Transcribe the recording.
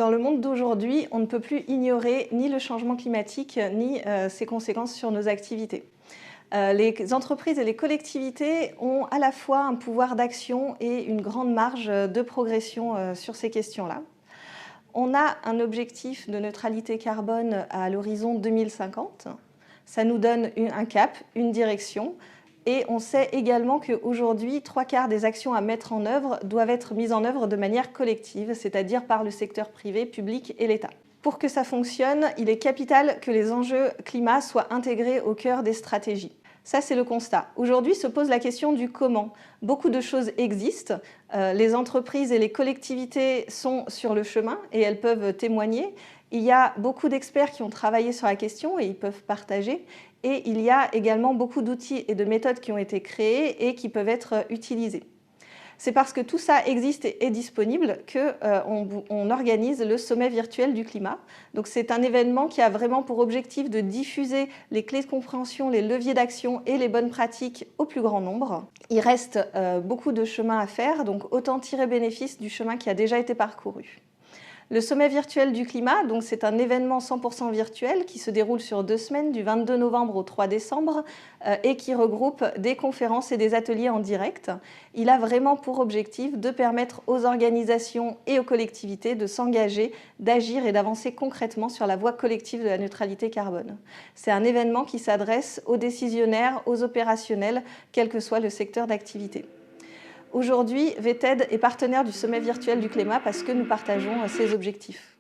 Dans le monde d'aujourd'hui, on ne peut plus ignorer ni le changement climatique, ni ses conséquences sur nos activités. Les entreprises et les collectivités ont à la fois un pouvoir d'action et une grande marge de progression sur ces questions-là. On a un objectif de neutralité carbone à l'horizon 2050. Ça nous donne un cap, une direction. Et on sait également qu'aujourd'hui, 3/4 des actions à mettre en œuvre doivent être mises en œuvre de manière collective, c'est-à-dire par le secteur privé, public et l'État. Pour que ça fonctionne, il est capital que les enjeux climat soient intégrés au cœur des stratégies. Ça, c'est le constat. Aujourd'hui se pose la question du comment. Beaucoup de choses existent. Les entreprises et les collectivités sont sur le chemin et elles peuvent témoigner. Il y a beaucoup d'experts qui ont travaillé sur la question et ils peuvent partager. Et il y a également beaucoup d'outils et de méthodes qui ont été créés et qui peuvent être utilisés. C'est parce que tout ça existe et est disponible qu'on organise le sommet virtuel du climat. Donc c'est un événement qui a vraiment pour objectif de diffuser les clés de compréhension, les leviers d'action et les bonnes pratiques au plus grand nombre. Il reste beaucoup de chemin à faire, donc autant tirer bénéfice du chemin qui a déjà été parcouru. Le sommet virtuel du climat, c'est un événement 100% virtuel qui se déroule sur 2 semaines, du 22 novembre au 3 décembre, et qui regroupe des conférences et des ateliers en direct. Il a vraiment pour objectif de permettre aux organisations et aux collectivités de s'engager, d'agir et d'avancer concrètement sur la voie collective de la neutralité carbone. C'est un événement qui s'adresse aux décisionnaires, aux opérationnels, quel que soit le secteur d'activité. Aujourd'hui, VTED est partenaire du sommet virtuel du climat parce que nous partageons ces objectifs.